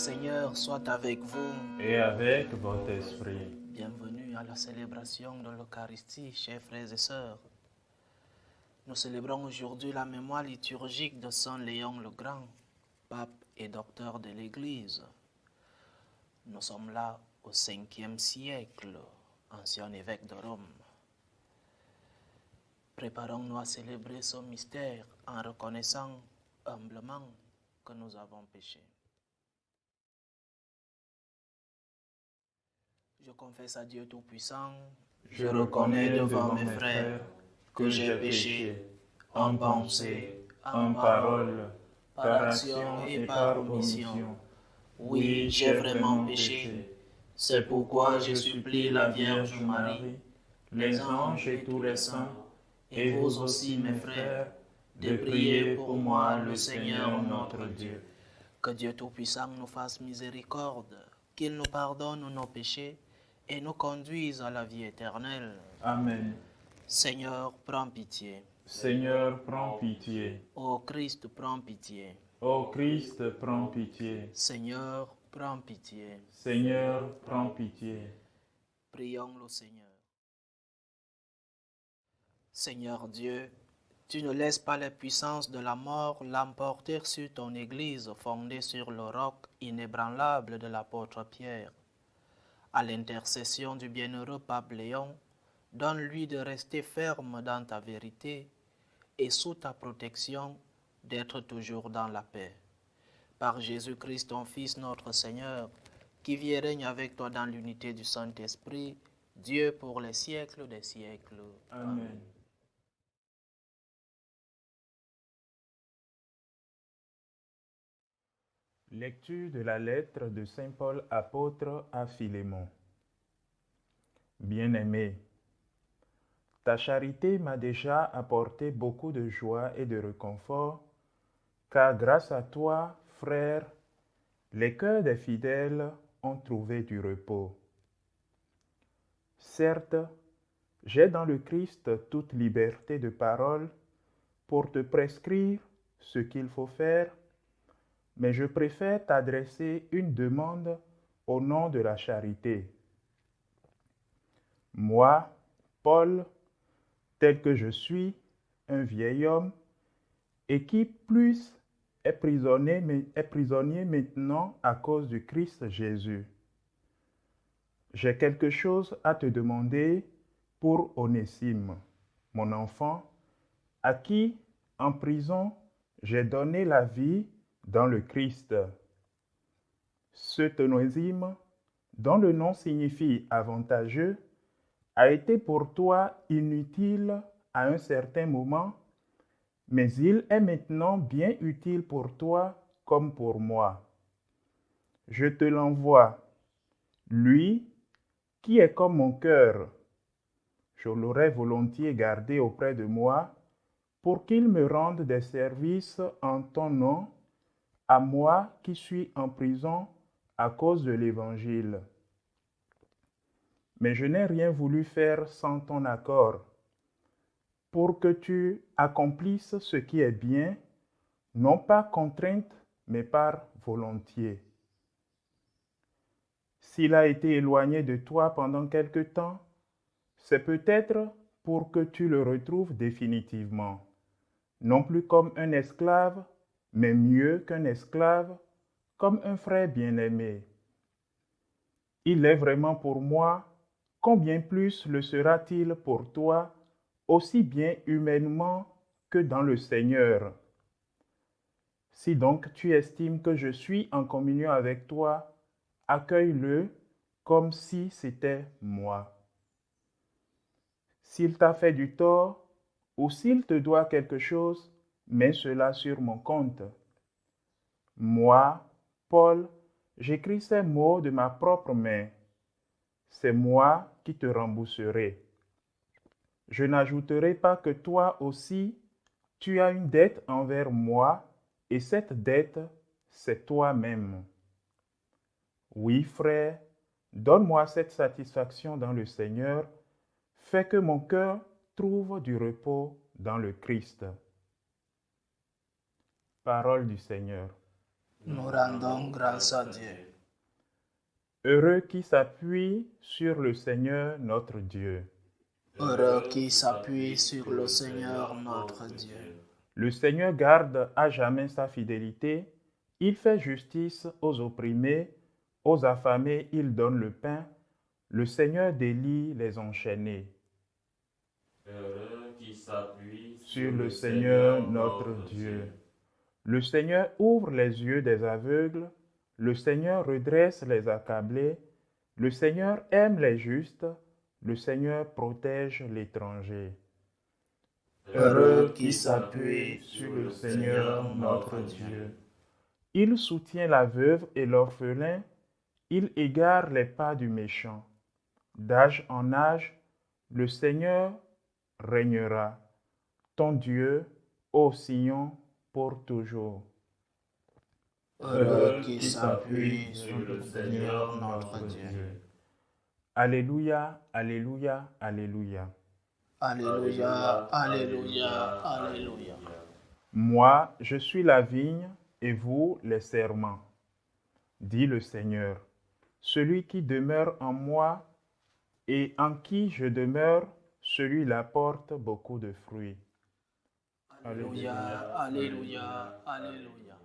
Seigneur soit avec vous. Et avec votre esprit. Bienvenue à la célébration de l'Eucharistie, chers frères et sœurs. Nous célébrons aujourd'hui la mémoire liturgique de Saint Léon le Grand, pape et docteur de l'Église. Nous sommes là au 5e siècle, ancien évêque de Rome. Préparons-nous à célébrer ce mystère en reconnaissant humblement que nous avons péché. Je confesse à Dieu Tout-Puissant, Je reconnais devant mes frères que j'ai péché en pensée, en parole, par action et par omission. Oui, j'ai vraiment péché. C'est pourquoi je supplie la Vierge Marie, les anges et tous les saints, et vous aussi mes frères, de prier pour moi le Seigneur notre Dieu. Que Dieu Tout-Puissant nous fasse miséricorde, qu'il nous pardonne nos péchés et nous conduise à la vie éternelle. Amen. Seigneur, prends pitié. Seigneur, prends pitié. Ô Christ, prends pitié. Ô Christ, prends pitié. Seigneur, prends pitié. Seigneur, prends pitié. Prions le Seigneur. Seigneur Dieu, tu ne laisses pas les puissances de la mort l'emporter sur ton Église fondée sur le roc inébranlable de l'apôtre Pierre. À l'intercession du bienheureux pape Léon, donne-lui de rester ferme dans ta vérité et sous ta protection d'être toujours dans la paix. Par Jésus-Christ, ton Fils, notre Seigneur, qui vit et règne avec toi dans l'unité du Saint-Esprit, Dieu pour les siècles des siècles. Amen. Lecture de la lettre de Saint Paul apôtre à Philémon. Bien-aimé, ta charité m'a déjà apporté beaucoup de joie et de réconfort, car grâce à toi, frère, les cœurs des fidèles ont trouvé du repos. Certes, j'ai dans le Christ toute liberté de parole pour te prescrire ce qu'il faut faire, mais je préfère t'adresser une demande au nom de la charité. Moi, Paul, tel que je suis, un vieil homme, et qui plus est prisonnier maintenant à cause du Christ Jésus. J'ai quelque chose à te demander pour Onésime, mon enfant, à qui, en prison, j'ai donné la vie dans le Christ. Cet Onésime, dont le nom signifie avantageux, a été pour toi inutile à un certain moment, mais il est maintenant bien utile pour toi comme pour moi. Je te l'envoie, lui qui est comme mon cœur. Je l'aurais volontiers gardé auprès de moi pour qu'il me rende des services en ton nom, à moi qui suis en prison à cause de l'Évangile. Mais je n'ai rien voulu faire sans ton accord, pour que tu accomplisses ce qui est bien, non pas contrainte, mais par volontiers. S'il a été éloigné de toi pendant quelque temps, c'est peut-être pour que tu le retrouves définitivement, non plus comme un esclave, mais mieux qu'un esclave, comme un frère bien-aimé. Il est vraiment pour moi, combien plus le sera-t-il pour toi, aussi bien humainement que dans le Seigneur. Si donc tu estimes que je suis en communion avec toi, accueille-le comme si c'était moi. S'il t'a fait du tort ou s'il te doit quelque chose, mets cela sur mon compte. Moi, Paul, j'écris ces mots de ma propre main. C'est moi qui te rembourserai. Je n'ajouterai pas que toi aussi, tu as une dette envers moi, et cette dette, c'est toi-même. Oui, frère, donne-moi cette satisfaction dans le Seigneur, fais que mon cœur trouve du repos dans le Christ. Parole du Seigneur. Nous rendons grâce à Dieu. Heureux qui s'appuie sur le Seigneur notre Dieu. Heureux qui s'appuie sur le Seigneur notre Dieu. Le Seigneur garde à jamais sa fidélité. Il fait justice aux opprimés, aux affamés il donne le pain. Le Seigneur délie les enchaînés. Heureux qui s'appuie Sur le Seigneur notre Dieu. Le Seigneur ouvre les yeux des aveugles. Le Seigneur redresse les accablés. Le Seigneur aime les justes. Le Seigneur protège l'étranger. Heureux qui s'appuie sur le Seigneur notre Dieu. Il soutient la veuve et l'orphelin. Il égare les pas du méchant. D'âge en âge, le Seigneur régnera. Ton Dieu, ô Sion, pour toujours. Heureux qui s'appuie sur le Seigneur notre Dieu. Alléluia, alléluia, alléluia. Alléluia, alléluia, alléluia. Moi, je suis la vigne et vous les serments, dit le Seigneur. Celui qui demeure en moi et en qui je demeure, celui-là porte beaucoup de fruits. Alléluia, alléluia, alléluia.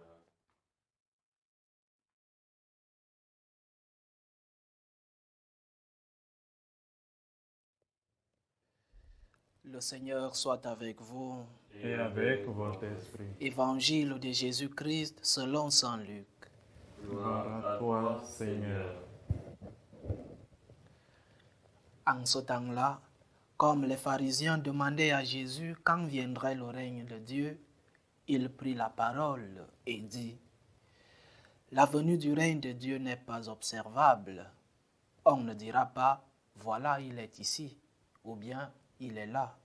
Le Seigneur soit avec vous. Et avec votre esprit. Évangile de Jésus-Christ selon saint Luc. Gloire à toi, Seigneur. En ce temps-là, comme les pharisiens demandaient à Jésus quand viendrait le règne de Dieu, il prit la parole et dit: La venue du règne de Dieu n'est pas observable. On ne dira pas: voilà, il est ici, ou bien il est là.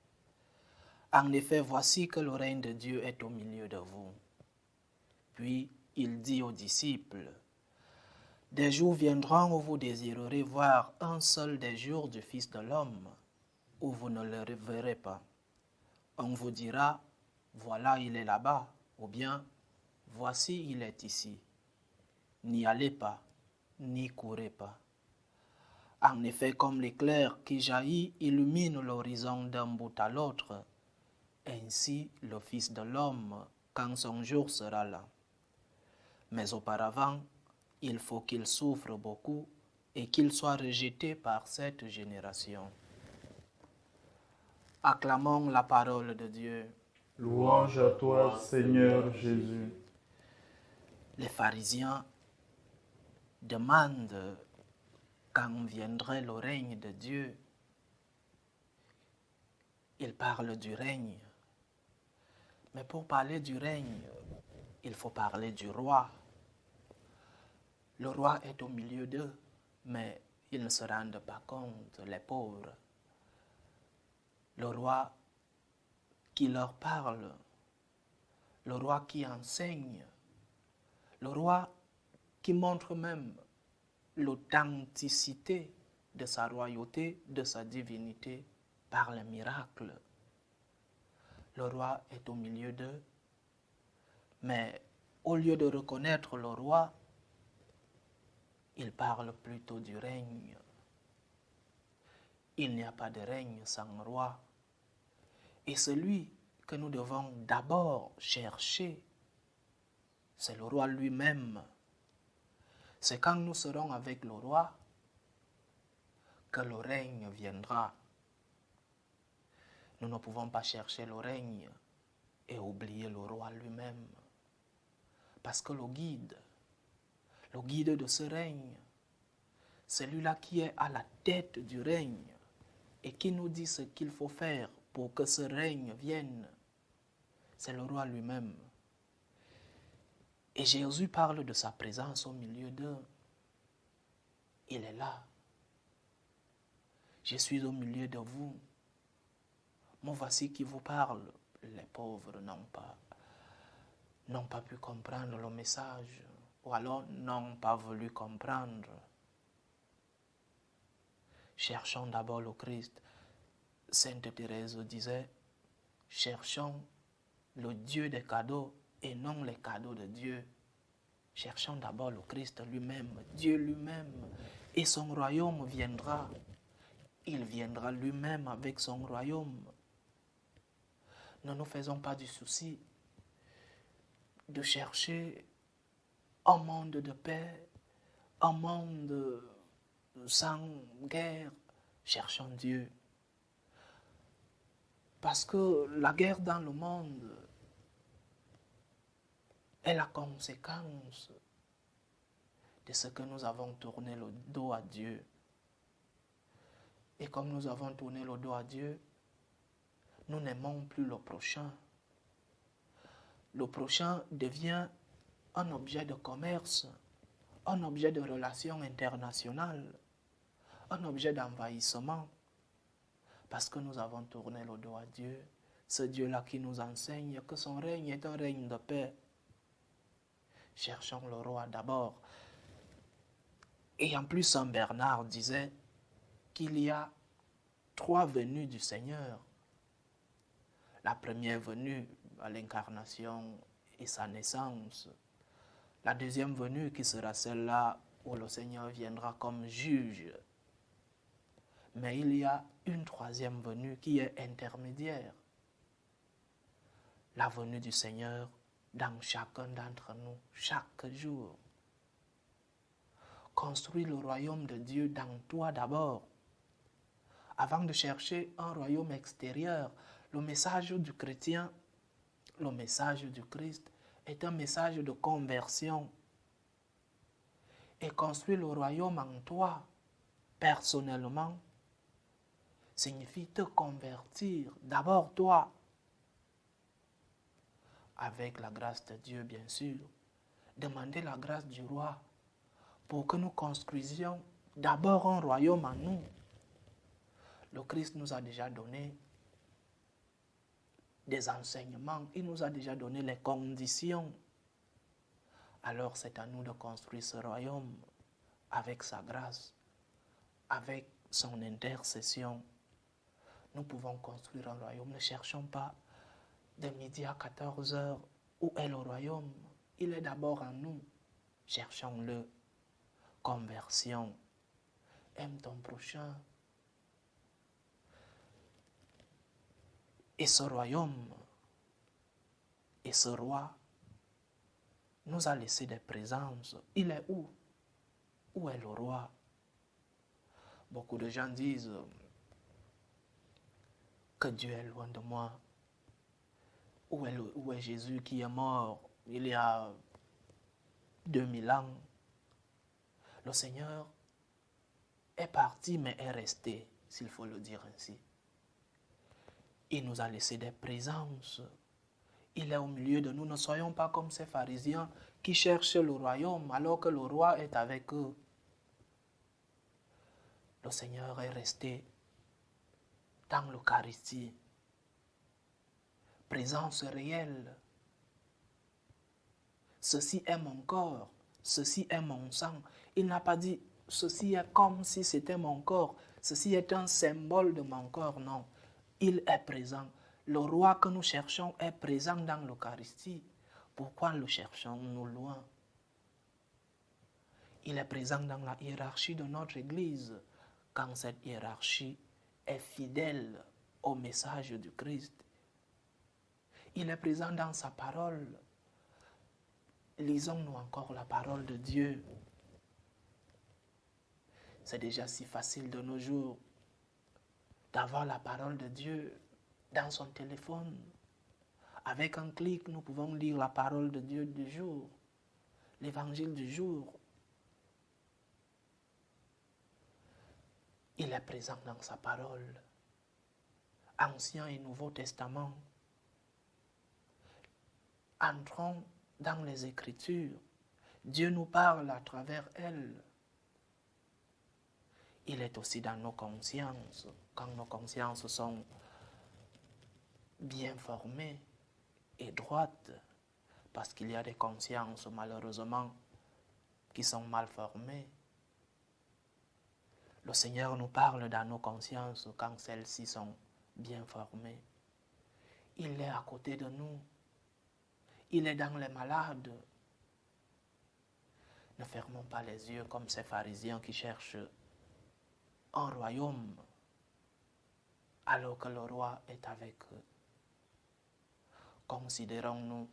En effet, voici que le règne de Dieu est au milieu de vous. Puis il dit aux disciples: Des jours viendront où vous désirerez voir un seul des jours du Fils de l'homme, où vous ne le verrez pas. On vous dira: voilà, il est là-bas, ou bien voici, il est ici. N'y allez pas, n'y courez pas. En effet, comme l'éclair qui jaillit illumine l'horizon d'un bout à l'autre, ainsi le Fils de l'homme, quand son jour sera là. Mais auparavant, il faut qu'il souffre beaucoup et qu'il soit rejeté par cette génération. Acclamons la parole de Dieu. Louange à toi, Seigneur Jésus. Les pharisiens demandent quand viendrait le règne de Dieu. Ils parlent du règne. Mais pour parler du règne, il faut parler du roi. Le roi est au milieu d'eux, mais ils ne se rendent pas compte, les pauvres. Le roi qui leur parle, le roi qui enseigne, le roi qui montre même l'authenticité de sa royauté, de sa divinité par les miracles. Le roi est au milieu d'eux, mais au lieu de reconnaître le roi, il parle plutôt du règne. Il n'y a pas de règne sans roi. Et celui que nous devons d'abord chercher, c'est le roi lui-même. C'est quand nous serons avec le roi que le règne viendra. Nous ne pouvons pas chercher le règne et oublier le roi lui-même. Parce que le guide de ce règne, celui-là qui est à la tête du règne et qui nous dit ce qu'il faut faire pour que ce règne vienne, c'est le roi lui-même. Et Jésus parle de sa présence au milieu d'eux. Il est là. Je suis au milieu de vous. Moi, voici qui vous parle. Les pauvres n'ont pas pu comprendre le message, ou alors n'ont pas voulu comprendre. Cherchons d'abord le Christ. Sainte Thérèse disait: cherchons le Dieu des cadeaux et non les cadeaux de Dieu. Cherchons d'abord le Christ lui-même, Dieu lui-même, et son royaume viendra. Il viendra lui-même avec son royaume. Ne nous faisons pas du souci de chercher un monde de paix, un monde sans guerre. Cherchons Dieu. Parce que la guerre dans le monde est la conséquence de ce que nous avons tourné le dos à Dieu. Et comme nous avons tourné le dos à Dieu, nous n'aimons plus le prochain. Le prochain devient un objet de commerce, un objet de relations internationales, un objet d'envahissement. Parce que nous avons tourné le dos à Dieu, ce Dieu-là qui nous enseigne que son règne est un règne de paix. Cherchons le roi d'abord. Et en plus, Saint Bernard disait qu'il y a 3 venues du Seigneur. La première venue à l'incarnation et sa naissance. La deuxième venue qui sera celle-là où le Seigneur viendra comme juge. Mais il y a une 3e venue qui est intermédiaire. La venue du Seigneur dans chacun d'entre nous, chaque jour. Construis le royaume de Dieu dans toi d'abord. Avant de chercher un royaume extérieur, le message du chrétien, le message du Christ est un message de conversion. Et construire le royaume en toi, personnellement, signifie te convertir, d'abord toi, avec la grâce de Dieu bien sûr, demander la grâce du roi pour que nous construisions d'abord un royaume en nous. Le Christ nous a déjà donné des enseignements, il nous a déjà donné les conditions. Alors c'est à nous de construire ce royaume avec sa grâce, avec son intercession. Nous pouvons construire un royaume. Ne cherchons pas de midi à 14 heures où est le royaume. Il est d'abord en nous. Cherchons-le. Conversion. Aime ton prochain. Et ce royaume et ce roi nous a laissé des présences. Il est où? Où est le roi? Beaucoup de gens disent que Dieu est loin de moi. Où est Jésus qui est mort il y a 2000 ans? Le Seigneur est parti mais est resté, s'il faut le dire ainsi. Il nous a laissé des présences. Il est au milieu de nous. Ne soyons pas comme ces pharisiens qui cherchent le royaume alors que le roi est avec eux. Le Seigneur est resté dans l'Eucharistie. Présence réelle. Ceci est mon corps, ceci est mon sang. Il n'a pas dit ceci est comme si c'était mon corps, ceci est un symbole de mon corps. Non, il est présent. Le roi que nous cherchons est présent dans l'Eucharistie. Pourquoi le cherchons-nous loin? Il est présent dans la hiérarchie de notre Église, quand cette hiérarchie est fidèle au message du Christ. Il est présent dans sa parole. Lisons-nous encore la parole de Dieu. C'est déjà si facile de nos jours d'avoir la parole de Dieu dans son téléphone. Avec un clic, nous pouvons lire la parole de Dieu du jour, l'évangile du jour. Il est présent dans sa parole, Ancien et Nouveau Testament. Entrons dans les Écritures. Dieu nous parle à travers elles. Il est aussi dans nos consciences, quand nos consciences sont bien formées et droites, parce qu'il y a des consciences malheureusement qui sont mal formées. Le Seigneur nous parle dans nos consciences quand celles-ci sont bien formées. Il est à côté de nous. Il est dans les malades. Ne fermons pas les yeux comme ces pharisiens qui cherchent un royaume alors que le roi est avec eux. Considérons-nous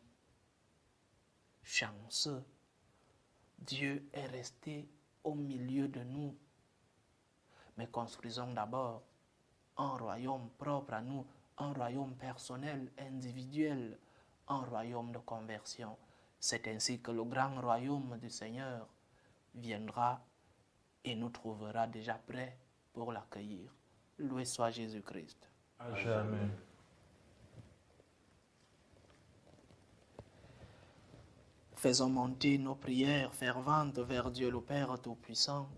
chanceux. Dieu est resté au milieu de nous. Mais construisons d'abord un royaume propre à nous, un royaume personnel, individuel, un royaume de conversion. C'est ainsi que le grand royaume du Seigneur viendra et nous trouvera déjà prêts pour l'accueillir. Loué soit Jésus-Christ. À jamais. Faisons monter nos prières ferventes vers Dieu le Père Tout-Puissant.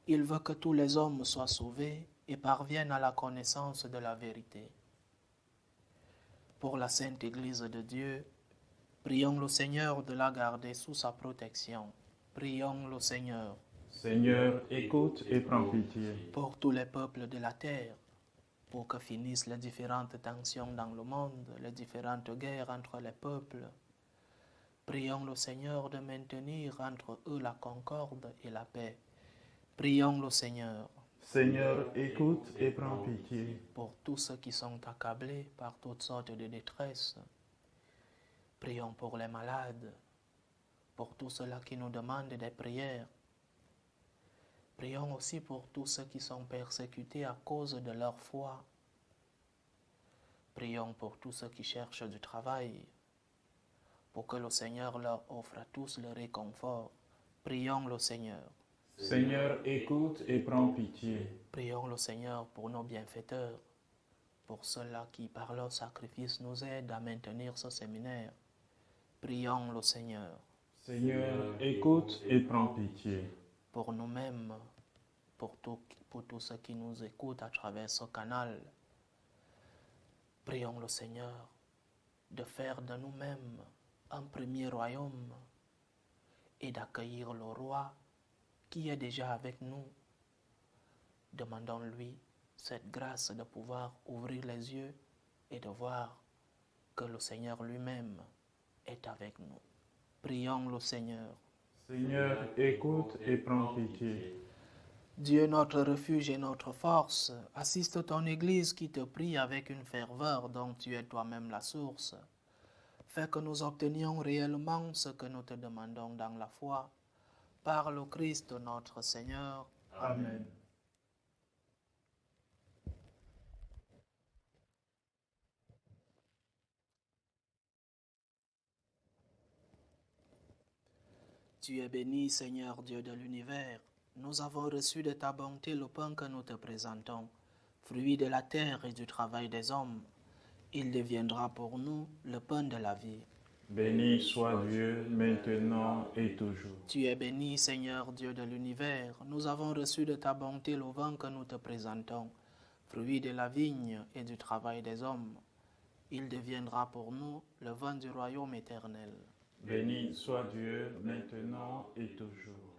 Il veut que tous les hommes soient sauvés et parviennent à la connaissance de la vérité. Pour la Sainte Église de Dieu, prions le Seigneur de la garder sous sa protection. Prions le Seigneur. Seigneur, écoute et prends pitié. Pour tous les peuples de la terre, pour que finissent les différentes tensions dans le monde, les différentes guerres entre les peuples. Prions le Seigneur de maintenir entre eux la concorde et la paix. Prions le Seigneur. Seigneur, écoute et prends pitié. Pour tous ceux qui sont accablés par toutes sortes de détresse. Prions pour les malades, pour tous ceux-là qui nous demandent des prières. Prions aussi pour tous ceux qui sont persécutés à cause de leur foi. Prions pour tous ceux qui cherchent du travail, pour que le Seigneur leur offre à tous le réconfort. Prions le Seigneur. Seigneur, écoute et prends pitié. Prions le Seigneur pour nos bienfaiteurs, pour ceux-là qui, par leur sacrifice, nous aident à maintenir ce séminaire. Prions le Seigneur. Seigneur, écoute et prends pitié. Pour nous-mêmes, pour tous ceux qui nous écoutent à travers ce canal, prions le Seigneur de faire de nous-mêmes un premier royaume et d'accueillir le roi qui est déjà avec nous. Demandons-lui cette grâce de pouvoir ouvrir les yeux et de voir que le Seigneur lui-même est avec nous. Prions le Seigneur. Seigneur, écoute et prends pitié. Dieu, notre refuge et notre force, assiste ton Église qui te prie avec une ferveur dont tu es toi-même la source. Fais que nous obtenions réellement ce que nous te demandons dans la foi. Par le Christ notre Seigneur. Amen. Tu es béni, Seigneur Dieu de l'univers. Nous avons reçu de ta bonté le pain que nous te présentons, fruit de la terre et du travail des hommes. Il deviendra pour nous le pain de la vie. Béni soit Dieu, maintenant et toujours. Tu es béni, Seigneur Dieu de l'univers. Nous avons reçu de ta bonté le vin que nous te présentons, fruit de la vigne et du travail des hommes. Il deviendra pour nous le vin du royaume éternel. Béni soit Dieu, maintenant et toujours.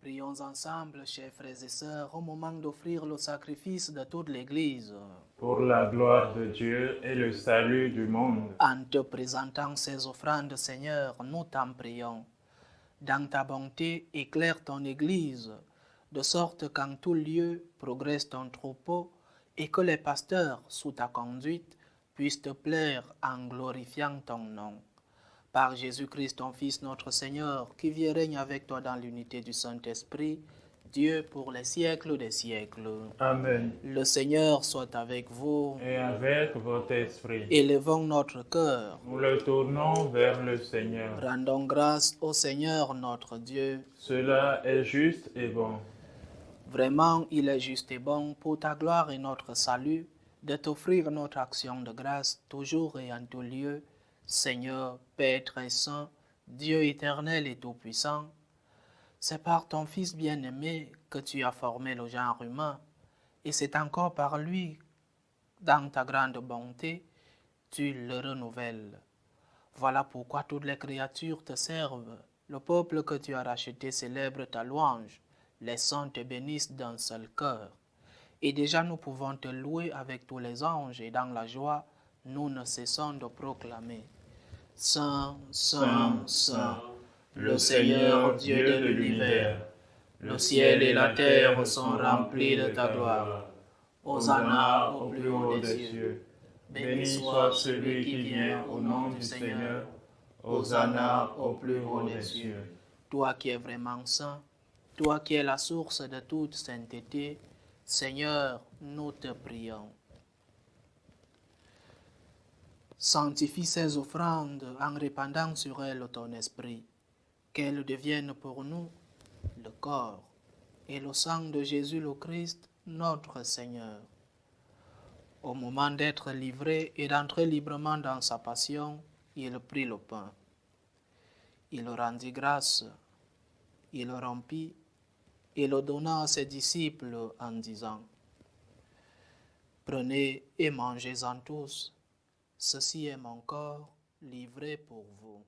Prions ensemble, chers frères et sœurs, au moment d'offrir le sacrifice de toute l'Église. Pour la gloire de Dieu et le salut du monde. En te présentant ces offrandes, Seigneur, nous t'en prions. Dans ta bonté, éclaire ton Église, de sorte qu'en tout lieu progresse ton troupeau et que les pasteurs, sous ta conduite, puissent te plaire en glorifiant ton nom. Par Jésus-Christ, ton Fils, notre Seigneur, qui vit et règne avec toi dans l'unité du Saint-Esprit, Dieu pour les siècles des siècles. Amen. Le Seigneur soit avec vous. Et avec votre esprit, Élevons notre cœur. nous le tournons vers le Seigneur. Rendons grâce au Seigneur notre Dieu. Cela est juste et bon. Vraiment, il est juste et bon pour ta gloire et notre salut de t'offrir notre action de grâce toujours et en tout lieu, Seigneur, Père très saint, Dieu éternel et tout-puissant. C'est par ton Fils bien-aimé que tu as formé le genre humain, et c'est encore par lui, dans ta grande bonté, tu le renouvelles. Voilà pourquoi toutes les créatures te servent. Le peuple que tu as racheté célèbre ta louange. Les saints te bénissent d'un seul cœur. Et déjà nous pouvons te louer avec tous les anges, et dans la joie, nous ne cessons de proclamer. Saint, Saint, Saint, le Seigneur Dieu de l'univers. Le ciel et la terre sont remplis de ta gloire. Hosanna au plus haut des cieux. Béni soit celui qui vient au nom du Seigneur. Hosanna au plus haut des cieux. Toi qui es vraiment saint, toi qui es la source de toute sainteté, Seigneur, nous te prions. Sanctifie ces offrandes en répandant sur elles ton esprit, qu'elles deviennent pour nous le corps et le sang de Jésus le Christ, notre Seigneur. Au moment d'être livré et d'entrer librement dans sa passion, il prit le pain. Il rendit grâce, il le rompit et le donna à ses disciples en disant : Prenez et mangez-en tous, ceci est mon corps livré pour vous.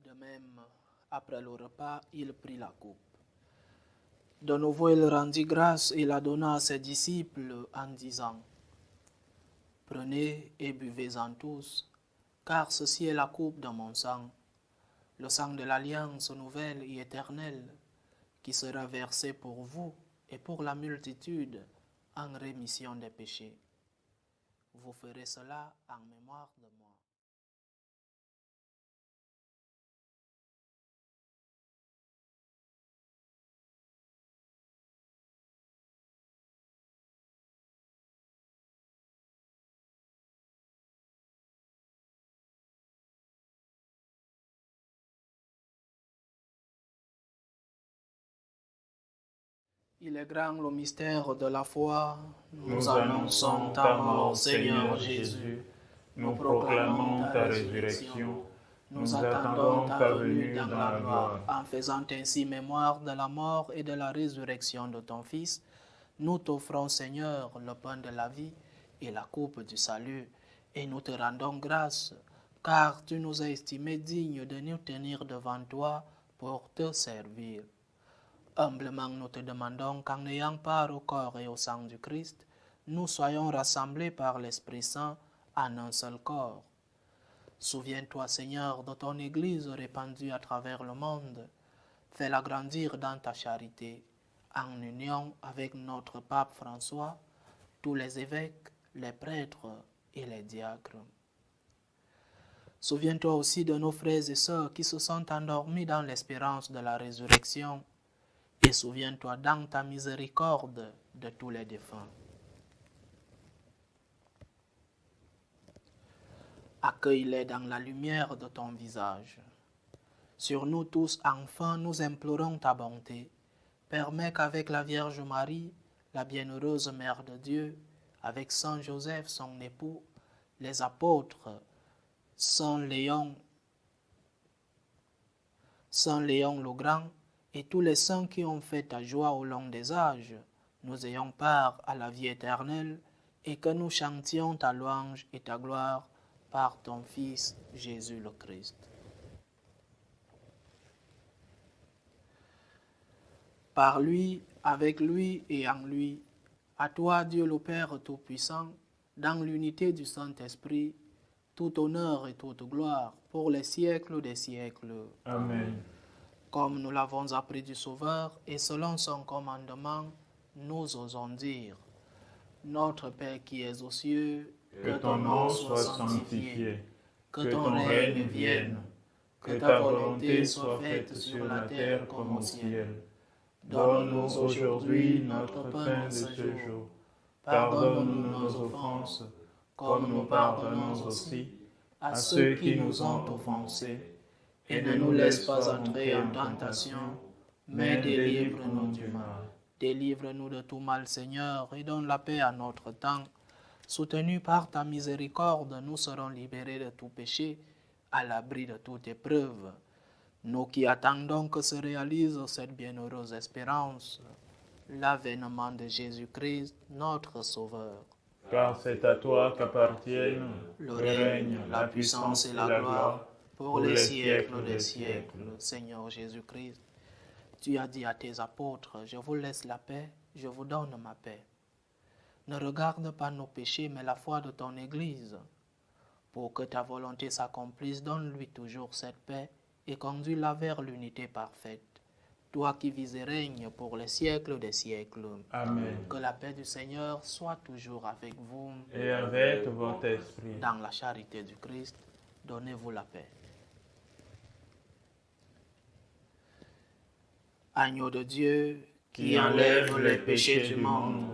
De même, après le repas, il prit la coupe. De nouveau, il rendit grâce et la donna à ses disciples en disant : Prenez et buvez-en tous, car ceci est la coupe de mon sang, le sang de l'alliance nouvelle et éternelle, qui sera versé pour vous et pour la multitude en rémission des péchés. Vous ferez cela en mémoire de moi. Il est grand le mystère de la foi. Nous annonçons ta mort, Seigneur Jésus. Nous proclamons ta résurrection. Nous attendons ta venue dans la gloire. En faisant ainsi mémoire de la mort et de la résurrection de ton Fils, nous t'offrons, Seigneur, le pain de la vie et la coupe du salut, et nous te rendons grâce, car tu nous as estimés dignes de nous tenir devant toi pour te servir. Humblement, nous te demandons qu'en ayant part au corps et au sang du Christ, nous soyons rassemblés par l'Esprit Saint en un seul corps. Souviens-toi, Seigneur, de ton Église répandue à travers le monde. Fais-la grandir dans ta charité, en union avec notre pape François, tous les évêques, les prêtres et les diacres. Souviens-toi aussi de nos frères et sœurs qui se sont endormis dans l'espérance de la résurrection, et souviens-toi dans ta miséricorde de tous les défunts. Accueille-les dans la lumière de ton visage. Sur nous tous, enfin, nous implorons ta bonté. Permets qu'avec la Vierge Marie, la bienheureuse Mère de Dieu, avec Saint Joseph, son époux, les apôtres, Saint Léon le Grand, et tous les saints qui ont fait ta joie au long des âges, nous ayons part à la vie éternelle, et que nous chantions ta louange et ta gloire par ton Fils Jésus le Christ. Par lui, avec lui et en lui, à toi Dieu le Père Tout-Puissant, dans l'unité du Saint-Esprit, tout honneur et toute gloire pour les siècles des siècles. Amen. Comme nous l'avons appris du Sauveur et selon son commandement, nous osons dire : Notre Père qui es aux cieux, Que ton nom soit sanctifié, que ton règne vienne, que ta volonté soit faite sur la terre comme au ciel. Donne-nous aujourd'hui notre pain de ce jour. Pardonne-nous nos offenses, comme nous pardonnons aussi à ceux qui nous ont offensés. et ne nous laisse pas entrer en tentation, mais délivre-nous du mal. Délivre-nous de tout mal, Seigneur, et donne la paix à notre temps. Soutenus par ta miséricorde, nous serons libérés de tout péché, à l'abri de toute épreuve. Nous qui attendons que se réalise cette bienheureuse espérance, l'avènement de Jésus-Christ, notre Sauveur. Car c'est à toi qu'appartiennent Le règne, la puissance et la gloire, pour les siècles des siècles, Seigneur Jésus-Christ. Tu as dit à tes apôtres, je vous laisse la paix, je vous donne ma paix. Ne regarde pas nos péchés, mais la foi de ton Église. Pour que ta volonté s'accomplisse, donne-lui toujours cette paix et conduis-la vers l'unité parfaite. Toi qui vis et règnes pour les siècles des siècles. Amen. Que la paix du Seigneur soit toujours avec vous. Et avec votre esprit. Dans la charité du Christ, donnez-vous la paix. Agneau de Dieu, qui enlève les péchés du monde,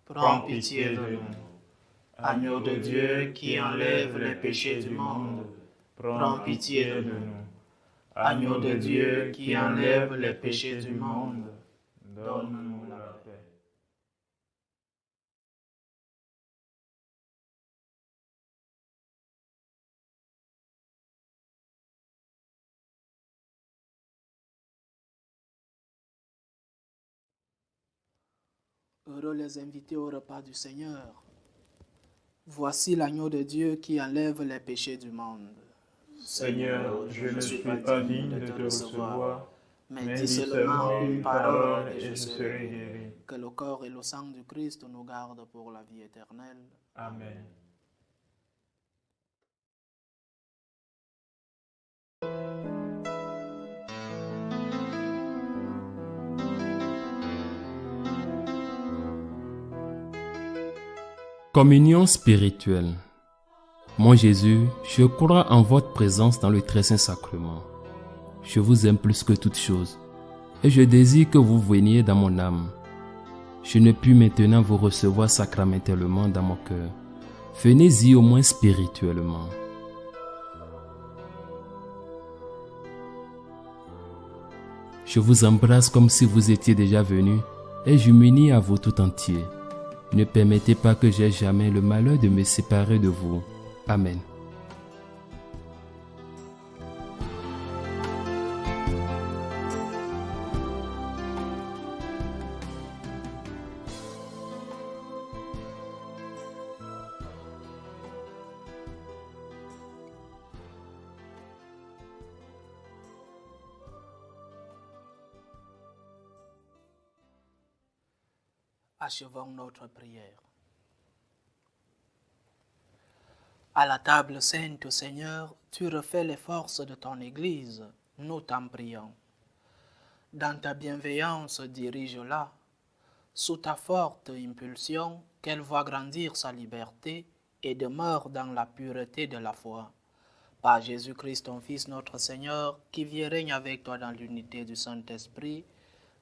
prends pitié de nous. Agneau de Dieu, qui enlève les péchés du monde, prends pitié de nous. Agneau de Dieu, qui enlève les péchés du monde, donne-nous la paix. Heureux les invités au repas du Seigneur. Voici l'agneau de Dieu qui enlève les péchés du monde. Seigneur, je ne suis pas digne de te recevoir, mais dis seulement une parole et je serai guéri. Que le corps et le sang du Christ nous gardent pour la vie éternelle. Amen. Communion spirituelle. Mon Jésus, je crois en votre présence dans le très saint sacrement. Je vous aime plus que toute chose et je désire que vous veniez dans mon âme. Je ne puis maintenant vous recevoir sacramentellement dans mon cœur. Venez-y au moins spirituellement. Je vous embrasse comme si vous étiez déjà venu et je m'unis à vous tout entier. Ne permettez pas que j'aie jamais le malheur de me séparer de vous. Amen. Achevons notre prière. À la table sainte, Seigneur, tu refais les forces de ton Église, nous t'en prions. Dans ta bienveillance, dirige-la. Sous ta forte impulsion, qu'elle voie grandir sa liberté et demeure dans la pureté de la foi. Par Jésus-Christ, ton Fils, notre Seigneur, qui vit et règne avec toi dans l'unité du Saint-Esprit,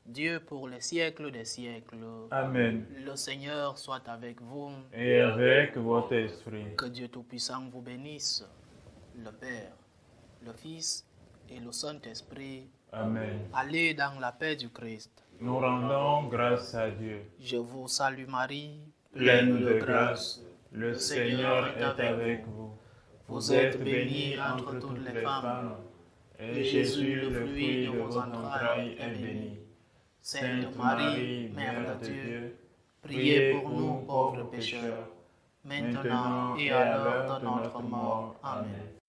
Dieu pour les siècles des siècles. Amen. Le Seigneur soit avec vous. Et avec votre esprit. Que Dieu Tout-Puissant vous bénisse, le Père, le Fils et le Saint-Esprit. Amen. Allez dans la paix du Christ. Nous rendons grâce à Dieu. Je vous salue Marie, Pleine de grâce, le Seigneur est avec vous. Vous êtes bénie entre toutes les femmes, et Jésus, le fruit de vos entrailles, est béni. Sainte Marie, Mère de Dieu, priez pour nous pauvres pécheurs, maintenant et à l'heure de notre mort. Amen.